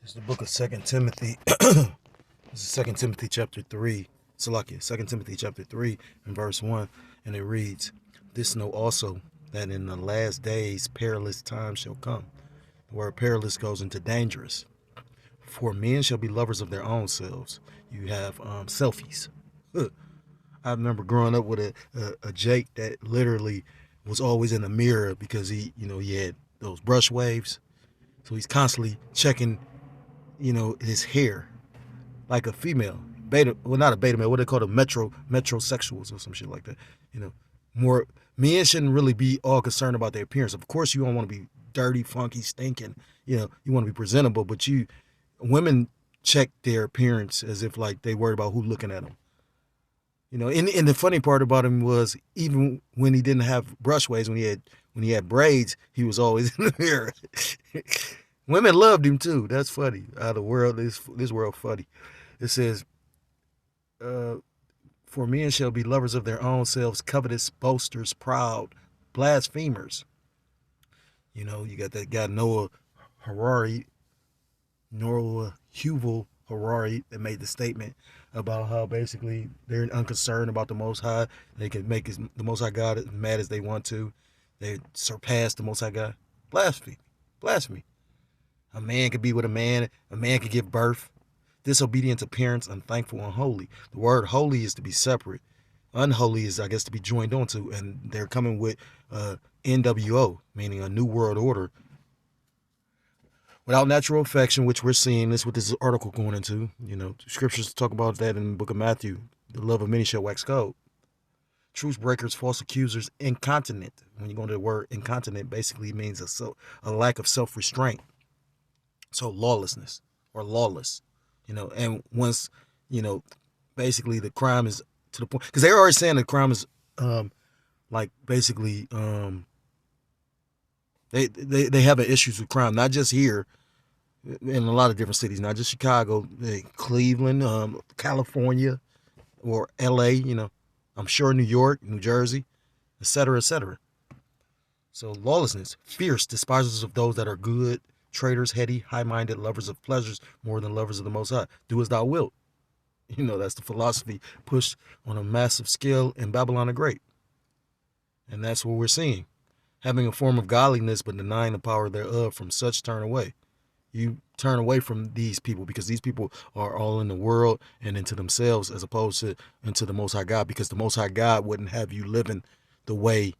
It's the book of Second Timothy. This is Second Timothy chapter 3. Salakia, Second Timothy chapter 3 and verse 1. And it reads, "This know also that in the last days perilous times shall come." The word perilous goes into dangerous. For men shall be lovers of their own selves. You have selfies. I remember growing up with a Jake that literally was always in the mirror because he had those brush waves. So he's constantly checking, his hair like a female. Beta, well, not a beta male, what they call the metrosexuals or some shit like that. You know, more men shouldn't really be all concerned about their appearance. Of course, you don't want to be dirty, funky, stinking. You want to be presentable, but women check their appearance as if like they worried about who looking at them. And the funny part about him was even when he didn't have brush waves, when he had braids, he was always in the mirror. Women loved him too. That's funny. The world, this world funny. It says, "For men shall be lovers of their own selves, covetous, boasters, proud, blasphemers." You got that guy Noah Huvel Harari that made the statement about how basically they're unconcerned about the Most High. They can make the Most High God as mad as they want to. They surpass the Most High God. Blasphemy. A man could be with a man. A man could give birth. Disobedient to parents, unthankful, unholy. The word holy is to be separate. Unholy is, I guess, to be joined onto. And they're coming with NWO, meaning a new world order. Without natural affection, which we're seeing, this is what this article going into. Scriptures talk about that in the book of Matthew. The love of many shall wax cold. Truth breakers, false accusers, incontinent. When you go to the word incontinent, basically means a lack of self-restraint. So lawlessness or lawless, and once, basically the crime is to the point, because they're already saying the crime is, like basically, they have issues with crime, not just here, in a lot of different cities, not just Chicago, Cleveland, California, or LA, I'm sure New York, New Jersey, etc., etc. So lawlessness, fierce, despisers of those that are good, traitors, heady, high-minded, lovers of pleasures more than lovers of the Most High. Do as thou wilt. That's the philosophy pushed on a massive scale in Babylon the Great. And that's what we're seeing. Having a form of godliness but denying the power thereof, from such turn away. You turn away from these people because these people are all in the world and into themselves as opposed to into the Most High God, because the Most High God wouldn't have you living the way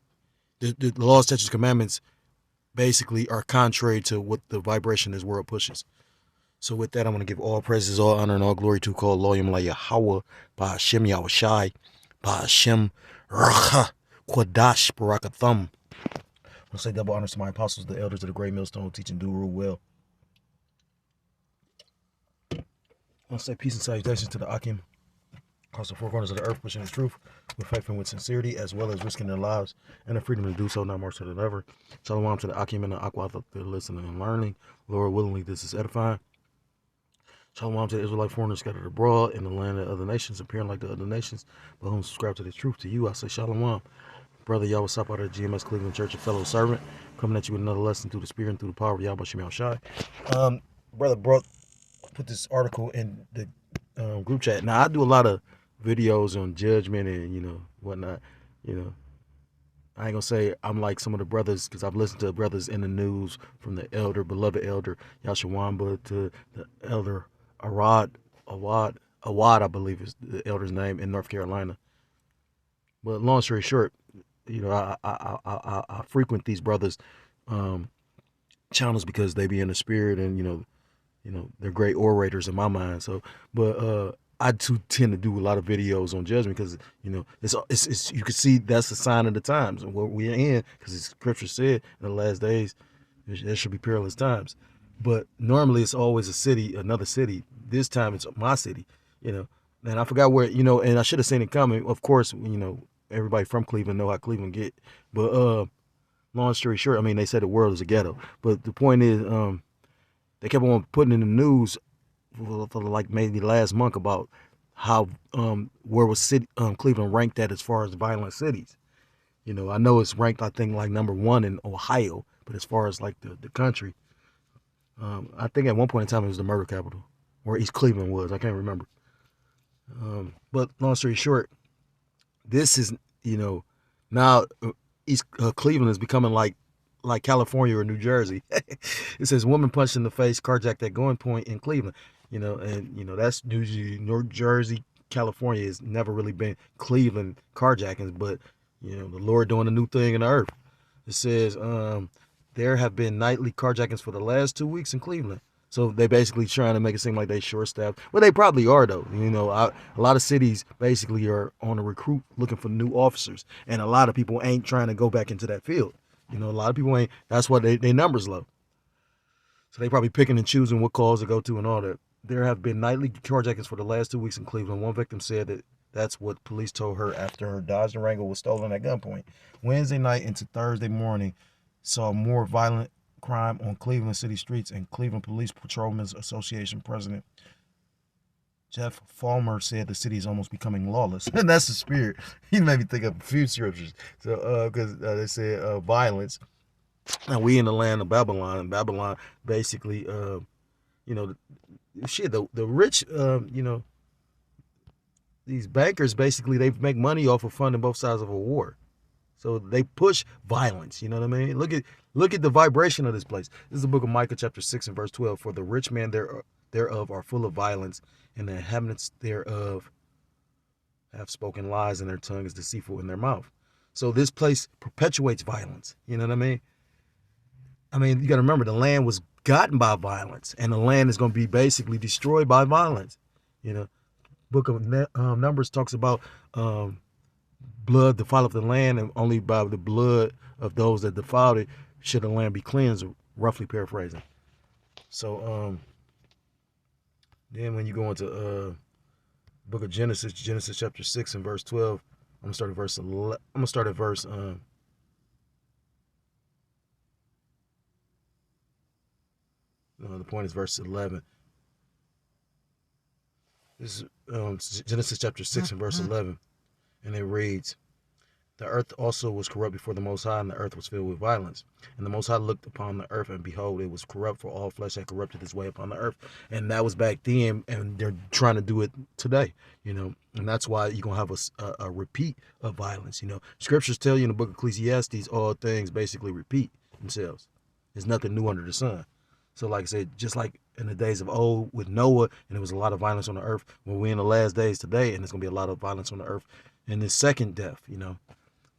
the laws, statutes, commandments basically are contrary to what the vibration this world pushes. So with that, I want to give all praises, all honor, and all glory to call Loyam La Yahweh, by Hashem Yahushai, by Hashem Racha Quadash Barakathum. I'll say double honors to my apostles, the elders of the great millstone, who teach and do rule well. I'll say peace and salutations to the Akim across the four corners of the earth, pushing the truth with faith and with sincerity, as well as risking their lives and the freedom to do so, now more so than ever. Shalom to the Akim and the Aqua that they're listening and learning. Lord willingly, this is edifying. Shalom to the Israelite foreigners scattered abroad in the land of other nations, appearing like the other nations, but whom subscribe to the truth. To you, I say shalom. Brother Yahweh Sap out of the GMS Cleveland Church, a fellow servant, coming at you with another lesson through the spirit and through the power of Yahweh Shem Shai. Brother put this article in the group chat. Now, I do a lot of videos on judgment and, whatnot. I ain't gonna say I'm like some of the brothers, because I've listened to brothers in the news, from the beloved elder Yashawamba to the elder Awad, I believe is the elder's name, in North Carolina. But long story short, I frequent these brothers' channels because they be in the spirit, and they're great orators in my mind. So, but I too tend to do a lot of videos on judgment because it's you can see that's a sign of the times and what we're in, because the scripture said in the last days there should be perilous times. But normally it's always another city. This time it's my city, and I forgot where, and I should have seen it coming. Of course, everybody from Cleveland know how Cleveland get. But long story short, I mean, they said the world is a ghetto. But the point is, they kept on putting in the news for like maybe last month about how where was Cleveland ranked at as far as violent cities. I know it's ranked, I think, like number 1 in Ohio, but as far as like the country, I think at one point in time it was the murder capital, or East Cleveland was. I can't remember. But long story short, this is, now East Cleveland is becoming like California or New Jersey. It says woman punched in the face, carjacked at gunpoint in Cleveland. That's New Jersey, California has never really been Cleveland carjackings, but the Lord doing a new thing in the earth. It says there have been nightly carjackings for the last 2 weeks in Cleveland. So they basically trying to make it seem like they short staffed. Well, they probably are though. A lot of cities basically are on a recruit looking for new officers, and a lot of people ain't trying to go back into that field. A lot of people ain't. That's why they numbers low. So they probably picking and choosing what calls to go to and all that. There have been nightly carjackings for the last 2 weeks in Cleveland. One victim said that that's what police told her after her Dodge Durango was stolen at gunpoint. Wednesday night into Thursday morning saw more violent crime on Cleveland city streets, and Cleveland Police Patrolmen's Association president Jeff Falmer said the city is almost becoming lawless. And that's the spirit. He made me think of a few scriptures. So, because they said violence. Now we in the land of Babylon. And Babylon basically, the rich, these bankers basically they make money off of funding both sides of a war. So they push violence. You know what I mean? Look at the vibration of this place. This is the book of Micah, chapter 6 and verse 12. For the rich man thereof are full of violence, and the inhabitants thereof have spoken lies, and their tongue is deceitful in their mouth. So this place perpetuates violence. You know what I mean? You got to remember the land was gotten by violence, and the land is going to be basically destroyed by violence. Book of Numbers talks about blood defileth the land, and only by the blood of those that defiled it should the land be cleansed, roughly paraphrasing. So then when you go into book of Genesis chapter 6 and verse 12, I'm gonna start at verse the point is verse 11. This is Genesis chapter 6 and verse 11, and it reads, the earth also was corrupt before the Most High, and the earth was filled with violence. And the Most High looked upon the earth, and behold, it was corrupt, for all flesh had corrupted his way upon the earth. And that was back then, and they're trying to do it today, And that's why you're going to have a repeat of violence, Scriptures tell you in the book of Ecclesiastes, all things basically repeat themselves. There's nothing new under the sun. So like I said, just like in the days of old with Noah, and there was a lot of violence on the earth, when we're in the last days today, and there's going to be a lot of violence on the earth in this second death,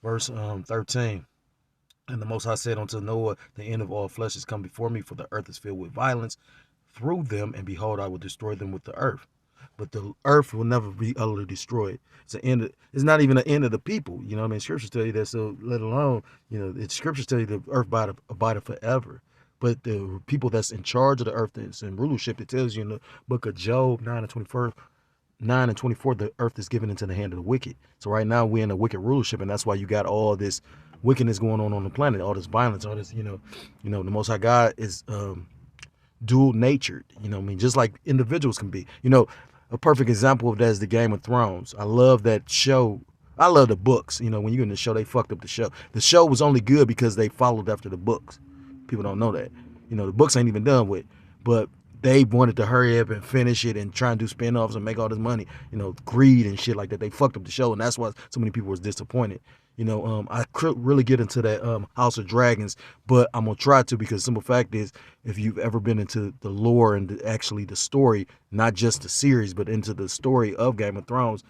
Verse 13, and the Most High said unto Noah, the end of all flesh is come before me, for the earth is filled with violence through them, and behold, I will destroy them with the earth. But the earth will never be utterly destroyed. It's not even the end of the people. Scriptures tell you that, so let alone, scriptures tell you the earth abideth forever. But the people that's in charge of the earth, that's in rulership, it tells you in the book of Job 9 and 24, the earth is given into the hand of the wicked. So right now we're in a wicked rulership, and that's why you got all this wickedness going on the planet, all this violence, all this, the Most High God is dual natured, just like individuals can be. A perfect example of that is the Game of Thrones. I love that show. I love the books. When you're in the show, they fucked up the show. The show was only good because they followed after the books. People don't know that. The books ain't even done with, but they wanted to hurry up and finish it and try and do spin-offs and make all this money, greed and shit like that. They fucked up the show, and that's why so many people was disappointed. I could really get into that House of Dragons, but I'm going to try to, because the simple fact is, if you've ever been into the lore and actually the story, not just the series, but into the story of Game of Thrones,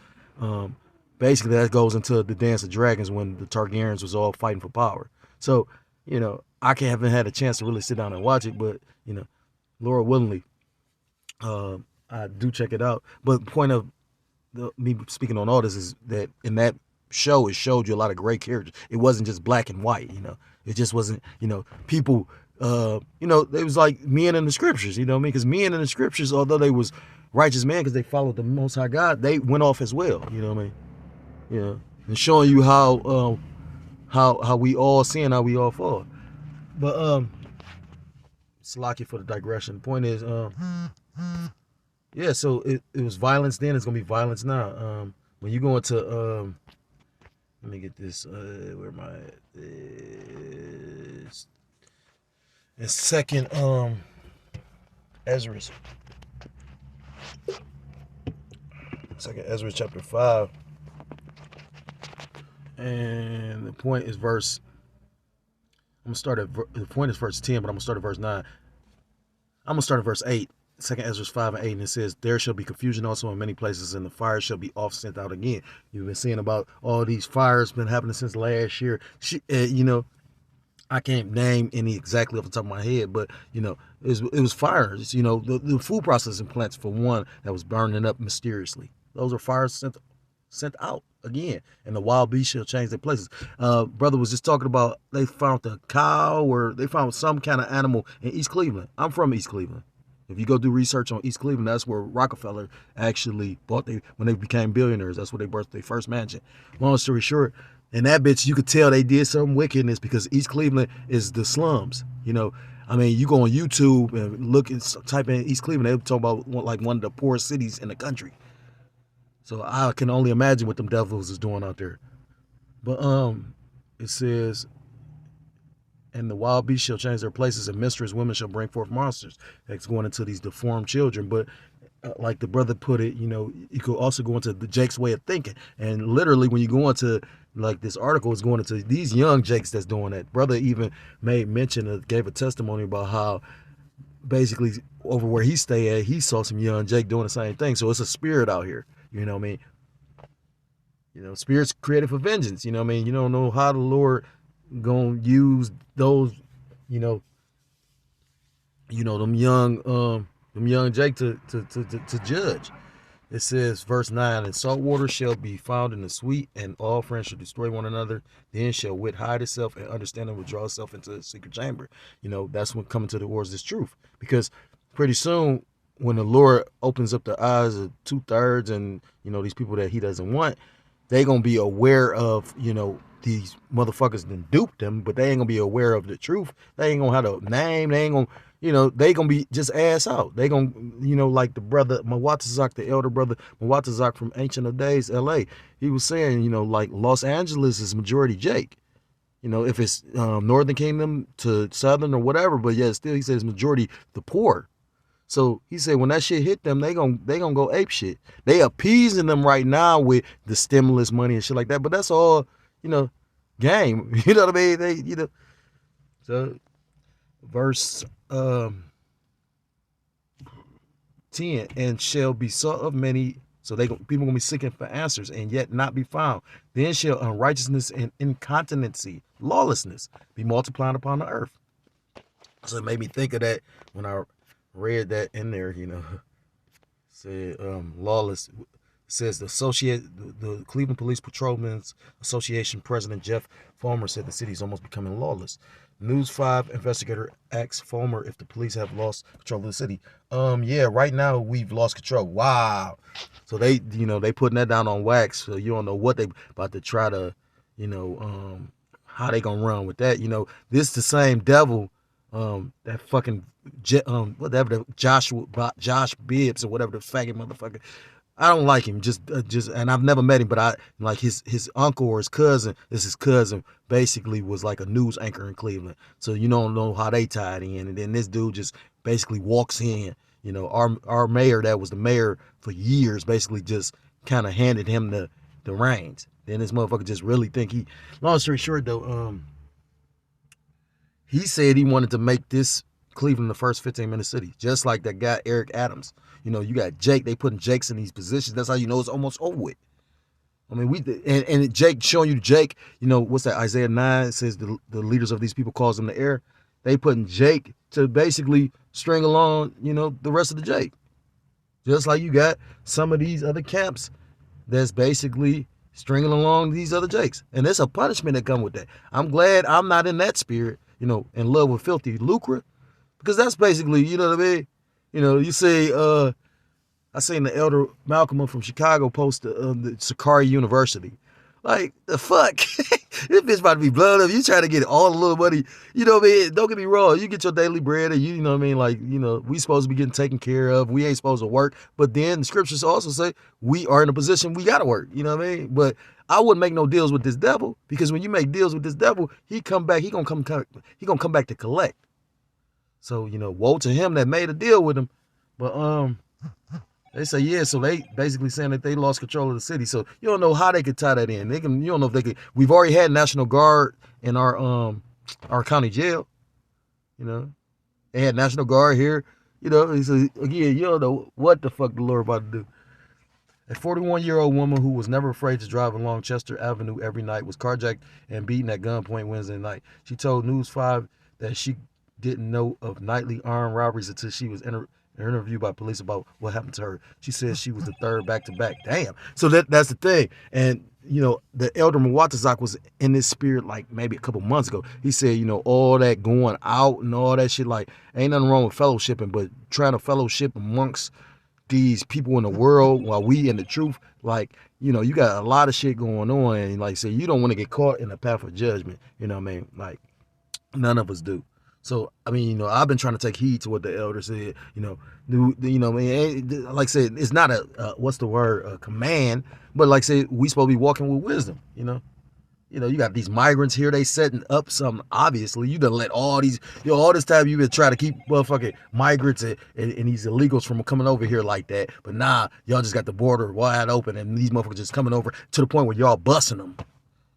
basically that goes into the Dance of Dragons when the Targaryens was all fighting for power. So, I haven't had a chance to really sit down and watch it, but, Lord willingly, I do check it out. But the point of me speaking on all this is that in that show, it showed you a lot of great characters. It wasn't just black and white, It just wasn't, people, it was like men in the scriptures, Because men in the scriptures, although they was righteous men because they followed the Most High God, they went off as well, And showing you how we all sin, how we all fall. But Salaki for the digression. The point is, yeah, so it was violence then, it's gonna be violence now. When you go into let me get this, where am I at? In second Ezra. Second Ezra chapter 5. And the point is verse. I'm gonna start at the point is verse 10, but I'm gonna start at verse 9. I'm gonna start at verse 8. Second Ezra 5 and 8, and it says, "There shall be confusion also in many places, and the fire shall be oft sent out again." You've been seeing about all these fires been happening since last year. I can't name any exactly off the top of my head, but it was fires. The food processing plants, for one, that was burning up mysteriously. Those are fires sent out again, and the wild beasts shall change their places. Brother was just talking about they found a cow, or they found some kind of animal in East Cleveland. I'm from East Cleveland. If you go do research on East Cleveland, that's where Rockefeller actually bought when they became billionaires. That's where they birthed their first mansion. Long story short, and that bitch, you could tell they did some wickedness, because East Cleveland is the slums. You go on YouTube and look and type in East Cleveland, they talk about like one of the poorest cities in the country. So I can only imagine what them devils is doing out there. But it says, "And the wild beasts shall change their places, and mistress women shall bring forth monsters." That's going into these deformed children. But like the brother put it, you could also go into the Jake's way of thinking. And literally, when you go into like this article, is going into these young Jakes that's doing that. Brother even made mention, gave a testimony about how basically over where he stay at, he saw some young Jake doing the same thing. So it's a spirit out here. You know what I mean? Spirits created for vengeance. You know what I mean? You don't know how the Lord gonna use those, them young Jake to judge. It says, verse 9, "And salt water shall be found in the sweet, and all friends shall destroy one another. Then shall wit hide itself, and understanding withdraw itself into a secret chamber." That's when coming to the words this truth. Because pretty soon, when the Lord opens up the eyes of 2/3 and, these people that he doesn't want, they going to be aware of, these motherfuckers done duped them, but they ain't going to be aware of the truth. They ain't going to have a name. They ain't going to, they going to be just ass out. They going to, like the brother Mwatazak, the elder brother Mwatazak from Ancient of Days, LA, he was saying, like Los Angeles is majority Jake. If it's Northern Kingdom to Southern or whatever, but yeah, still he says majority the poor. So he said when that shit hit them, they gonna go ape shit. They appeasing them right now with the stimulus money and shit like that. But that's all, game. You know what I mean? So verse 10, "And shall be sought of many." So people gonna be seeking for answers and yet not be found. "Then shall unrighteousness and incontinency, lawlessness, be multiplied upon the earth." So it made me think of that when I read that in there, said lawless. It says the Cleveland Police Patrolmen's Association President Jeff Fulmer said the city is almost becoming lawless. News 5 investigator asks Fulmer if the police have lost control of the city. Yeah, right now we've lost control. Wow. So they putting that down on wax. So you don't know what they about to try to, how they gonna run with that. This the same devil. That fucking whatever Josh Bibbs or whatever the faggot motherfucker. I don't like him. Just and I've never met him, but I like his uncle or his cousin. His cousin basically was like a news anchor in Cleveland. So you don't know how they tied in, and then this dude just basically walks in. Our mayor that was the mayor for years basically just kind of handed him the reins. Then this motherfucker just really think he. Long story short though, he said he wanted to make this Cleveland the first 15-minute city, just like that guy Eric Adams. You got Jake. They putting Jakes in these positions. That's how you know it's almost over with. I mean, and Jake showing you Jake. What's that? Isaiah 9 says the leaders of these people calls them the air. They putting Jake to basically string along. The rest of the Jake. Just like you got some of these other camps that's basically stringing along these other Jakes, and there's a punishment that come with that. I'm glad I'm not in that spirit. In love with filthy lucre, because that's basically, you know what I mean? You say, I seen the elder Malcolm from Chicago post the Sakari University. Like, the fuck? This bitch about to be blown up. You trying to get all the little money. You know what I mean? Don't get me wrong. You get your daily bread and you know what I mean? Like, we supposed to be getting taken care of. We ain't supposed to work. But then the scriptures also say we are in a position we got to work. You know what I mean? But I wouldn't make no deals with this devil, because when you make deals with this devil, he come back. He gonna come back to collect. So, woe to him that made a deal with him. But they say, yeah, so they basically saying that they lost control of the city. So you don't know how they could tie that in. You don't know if they could. We've already had National Guard in our county jail. They had National Guard here. So again, you don't know what the fuck the Lord about to do. A 41-year-old woman who was never afraid to drive along Chester Avenue every night was carjacked and beaten at gunpoint Wednesday night. She told News 5 that she didn't know of nightly armed robberies until she was interviewed by police about what happened to her. She said she was the third back-to-back. Damn. So that's the thing. And, the elder Mwatazak was in this spirit like maybe a couple months ago. He said, all that going out and all that shit, like, ain't nothing wrong with fellowshipping, but trying to fellowship amongst these people in the world while we in the truth, like, you got a lot of shit going on, and like I said, you don't want to get caught in the path of judgment. You know what I mean? Like, none of us do. So I mean, I've been trying to take heed to what the elder said. Like I said, it's not a what's the word, a command, but like I said, we supposed to be walking with wisdom. You got these migrants here, they setting up something. Obviously, you done let all these, all this time you've been trying to keep motherfucking migrants and these illegals from coming over here like that. But nah, y'all just got the border wide open and these motherfuckers just coming over to the point where y'all busting them.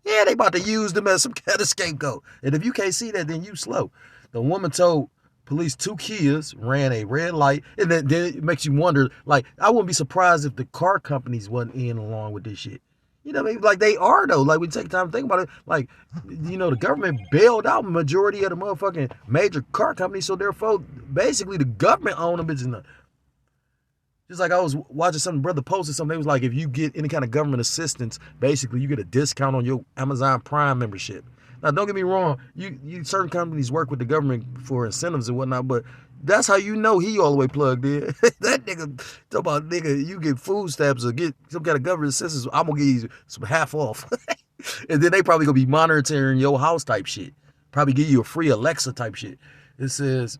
Yeah, they about to use them as some kind of scapegoat. And if you can't see that, then you slow. The woman told police 2 Kias ran a red light, and then it makes you wonder, like, I wouldn't be surprised if the car companies wasn't in along with this shit. You know what I mean? Like, they are, though. Like, we take time to think about it. Like, the government bailed out the majority of the motherfucking major car companies, so therefore, basically, the government own them bitches. Just like I was watching some brother posted something, they was like, if you get any kind of government assistance, basically, you get a discount on your Amazon Prime membership. Now, don't get me wrong, you certain companies work with the government for incentives and whatnot, but that's how you know he all the way plugged in. That nigga, talk about nigga, you get food stamps or get some kind of government assistance, I'm gonna give you some half off. And then they probably gonna be monitoring your house type shit. Probably give you a free Alexa type shit. It says,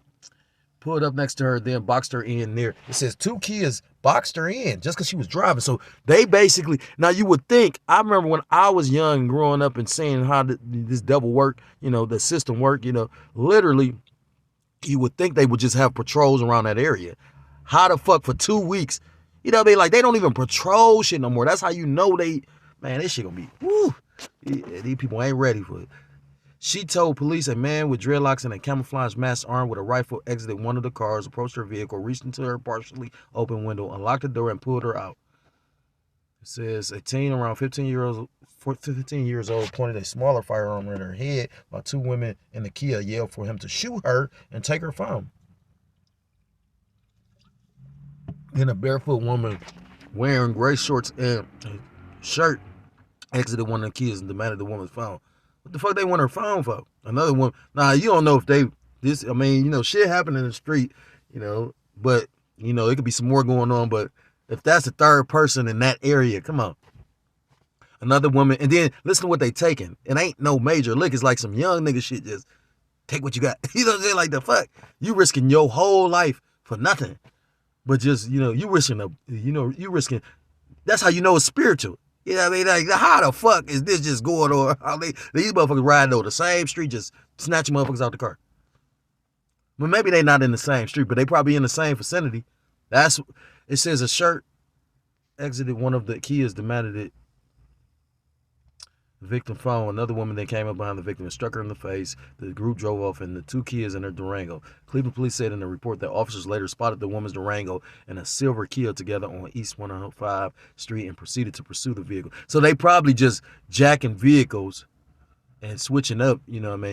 pulled up next to her, then boxed her in there. It says 2 kids boxed her in just because she was driving. So they basically, now you would think, I remember when I was young growing up and seeing how this devil work, the system work, literally, you would think they would just have patrols around that area. How the fuck for 2 weeks? You know what I mean? Like, they don't even patrol shit no more. That's how you know man, this shit gonna be, woo. These people ain't ready for it. She told police a man with dreadlocks and a camouflage mask armed with a rifle exited one of the cars, approached her vehicle, reached into her partially open window, unlocked the door, and pulled her out. It says a teen around 15 years old pointed a smaller firearm at her head while 2 women in the Kia yelled for him to shoot her and take her phone. Then a barefoot woman wearing gray shorts and a shirt exited one of the Kias and demanded the woman's phone. What the fuck they want her phone for? Another one. Nah, you don't know if shit happened in the street, but, it could be some more going on. But if that's the third person in that area, come on. Another woman, and then listen to what they taking. It ain't no major lick. It's like some young nigga shit, just take what you got. You know what I'm saying? Like, the fuck? You risking your whole life for nothing. But just, you risking, that's how you know it's spiritual. You know what I mean? Like, how the fuck is this just going on? These motherfuckers riding over the same street, just snatching motherfuckers out the car. Well, maybe they not in the same street, but they probably in the same vicinity. It says a shirt exited one of the Kias, demanded it. The victim phone. Another woman then came up behind the victim and struck her in the face. The group drove off in the 2 Kias in their Durango. Cleveland police said in a report that officers later spotted the woman's Durango and a silver Kia together on East 105 Street and proceeded to pursue the vehicle. So they probably just jacking vehicles and switching up,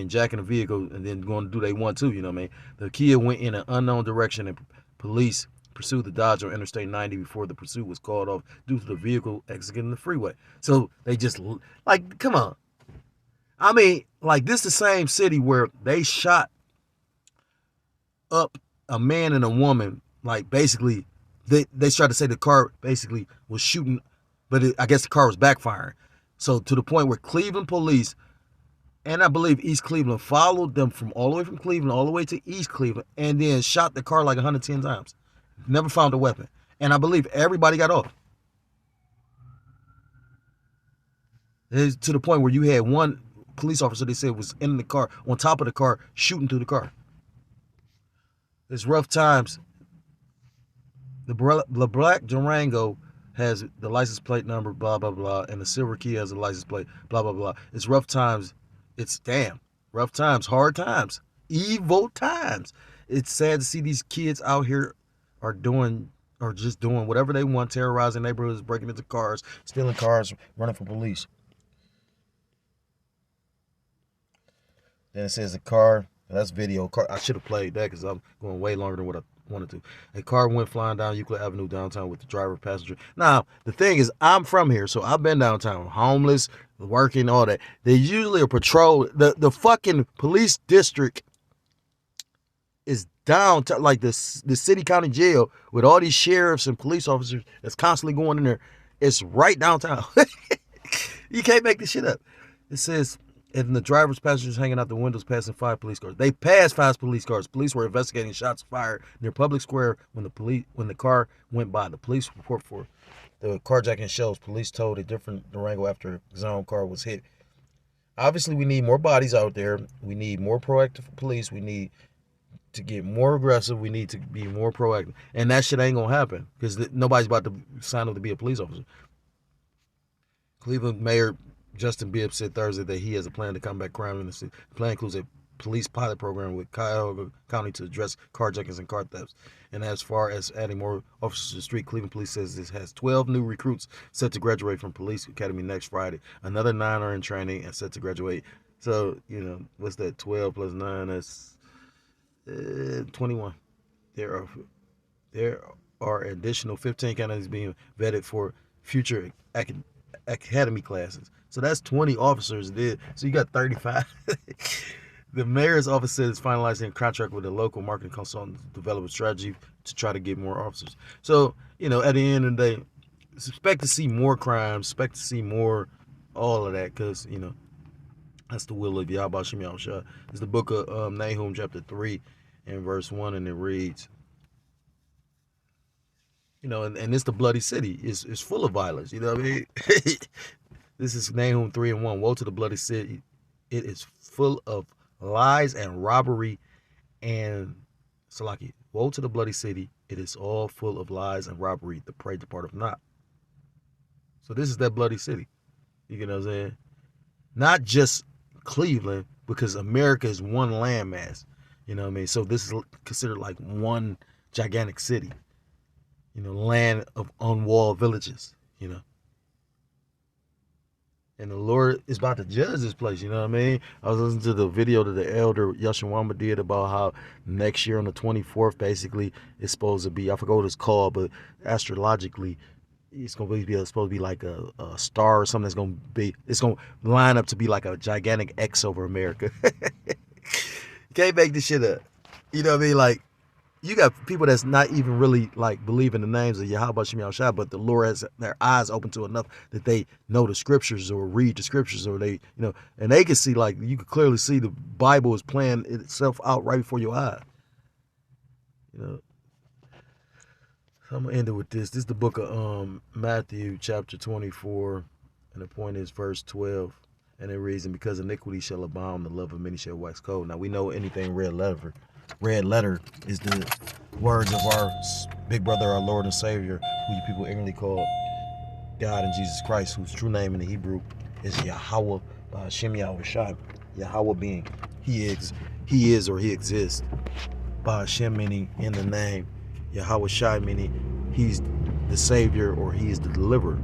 jacking a vehicle and then going to do they want to, The Kia went in an unknown direction and police pursued the Dodge on Interstate 90 before the pursuit was called off due to the vehicle exiting the freeway. So they just, like, come on. I mean, like, this is the same city where they shot up a man and a woman. Like, basically, they tried to say the car basically was shooting, but I guess the car was backfiring. So to the point where Cleveland police, and I believe East Cleveland, followed them from all the way from Cleveland all the way to East Cleveland and then shot the car like 110 times. Never found a weapon. And I believe everybody got off. It's to the point where you had one police officer, they said, was in the car, on top of the car, shooting through the car. It's rough times. The black Durango has the license plate number, blah, blah, blah, and the silver key has a license plate, blah, blah, blah. It's rough times. It's damn rough times, hard times, evil times. It's sad to see these kids out here are just doing whatever they want, terrorizing neighborhoods, breaking into cars, stealing cars, running for police. Then it says the car, that's video. Car, I should have played that because I'm going way longer than what I wanted to. A car went flying down Euclid Avenue downtown with the driver passenger. Now, the thing is, I'm from here, so I've been downtown, homeless, working, all that. They usually are patrol. The fucking police district is downtown, like the city county jail with all these sheriffs and police officers that's constantly going in there. It's right downtown. You can't make this shit up. It says, and the driver's passengers hanging out the windows passing 5 police cars. They passed 5 police cars. Police were investigating shots fired near Public Square when the car went by. The police report for the carjacking shows police towed a different Durango after his own car was hit. Obviously, we need more bodies out there. We need more proactive police. We need to get more aggressive. We need to be more proactive. And that shit ain't going to happen because nobody's about to sign up to be a police officer. Cleveland Mayor Justin Bibb said Thursday that he has a plan to combat crime in the city. The plan includes a police pilot program with Cuyahoga County to address carjackings and car thefts. And as far as adding more officers to the street, Cleveland Police says it has 12 new recruits set to graduate from Police Academy next Friday. Another 9 are in training and set to graduate. So, what's that? 12 plus 9, that's 21. There are additional 15 candidates being vetted for future academy classes. So that's 20 officers there. So you got 35. The mayor's office says it's finalizing a contract with a local marketing consultant to develop a strategy to try to get more officers. So, at the end of the day, expect to see more crimes, expect to see more all of that because, that's the will of Yahweh Shem Yahushua. It's the book of Nahum chapter 3 and verse 1, and it reads, and it's the bloody city. It's full of violence. You know what I mean? This is Nahum 3 and 1. Woe to the bloody city. It is full of lies and robbery and Salaki. Woe to the bloody city. It is all full of lies and robbery. The prey departeth not. So this is that bloody city. You know what I'm saying? Not just Cleveland, because America is one landmass. You know what I mean? So this is considered like one gigantic city. Land of unwalled villages, And the Lord is about to judge this place, you know what I mean? I was listening to the video that the elder Yashawama did about how next year on the 24th, basically, it's supposed to be, I forgot what it's called, but astrologically, it's going to be supposed to be like a star or something that's going to be, it's going to line up to be like a gigantic X over America. You can't make this shit up. You know what I mean? Like, you got people that's not even really like believing the names of Yahweh Shem Yahushua, but the Lord has their eyes open to enough that they know the scriptures or read the scriptures, or they, and they can see, like, you can clearly see the Bible is playing itself out right before your eyes. So I'm gonna end it with this. This is the book of Matthew chapter 24, and the point is verse 12, and it reads, and because iniquity shall abound, the love of many shall wax cold. Now we know anything red letter is the words of our big brother, our Lord and Savior, who you people ignorantly call God and Jesus Christ, whose true name in the Hebrew is Yahweh Shem Yahushua. Yahweh being he is or he exists. Hashem meaning in the name. Yahweh Shai meaning he's the Savior or he is the deliverer.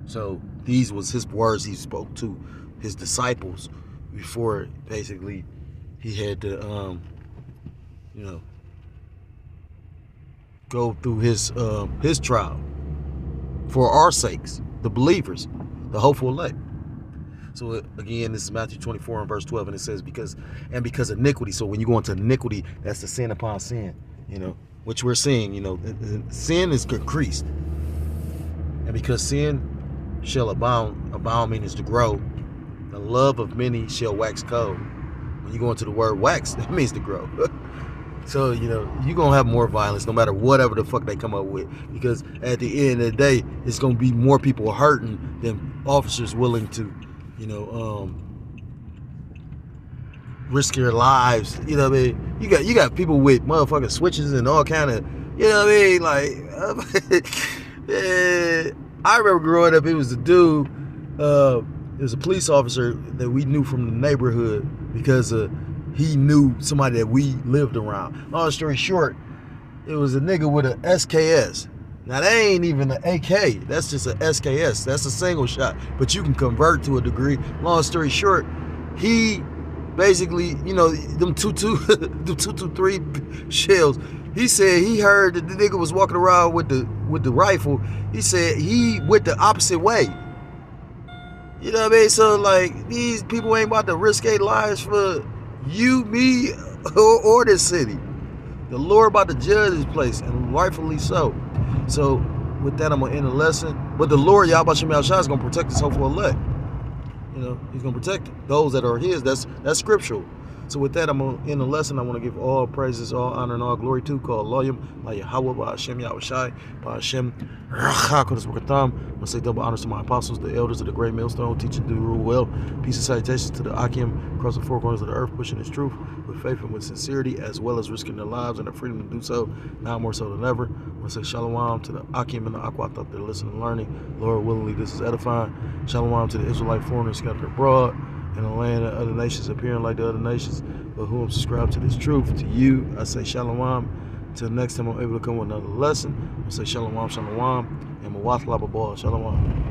So these was his words he spoke to his disciples before basically he had to, go through his trial for our sakes, the believers, the hopeful elect. So again, this is Matthew 24 and verse 12, and it says because iniquity. So when you go into iniquity, that's the sin upon sin, which we're seeing. Sin is increased, and because sin shall abound means to grow. The love of many shall wax cold. When you go into the word wax, that means to grow. So, you're going to have more violence no matter whatever the fuck they come up with. Because at the end of the day, it's going to be more people hurting than officers willing to, risk your lives. You know what I mean? You got people with motherfucking switches and all kind of, you know what I mean? Like, I remember growing up, it was a dude, it was a police officer that we knew from the neighborhood because he knew somebody that we lived around. Long story short, it was a nigga with an SKS. Now, that ain't even an AK. That's just an SKS. That's a single shot. But you can convert to a degree. Long story short, he basically, you know, them 223 shells. He said he heard that the nigga was walking around with the rifle. He said he went the opposite way. You know what I mean? So, like, these people ain't about to risk their lives for you, me, or this city. The Lord about to judge this place, and rightfully so. So, with that, I'm going to end the lesson. But the Lord, Yahweh Shem Yahushua, is going to protect his hopeful elect. You know, he's going to protect those that are his. That's scriptural. So with that, I'm going to end the lesson. I want to give all praises, all honor, and all glory to call Loyam, by Yahweh, by Hashem Yahushai, by Hashem Rachakodesh B'Katam. I'm going to say double honors to my apostles, the elders of the great millstone, teaching to rule well. Peace and salutations to the Akim across the four corners of the earth, pushing his truth with faith and with sincerity, as well as risking their lives and their freedom to do so, now more so than ever. I'm going to say shalom to the Akim and the Aquat out there listening and learning. Lord willingly, this is edifying. Shalom to the Israelite foreigners scattered abroad in the land of other nations, appearing like the other nations, but who have subscribed to this truth. To you, I say shalom. Till next time I'm able to come with another lesson, I say shalom, shalom, and mawathlababal, shalom.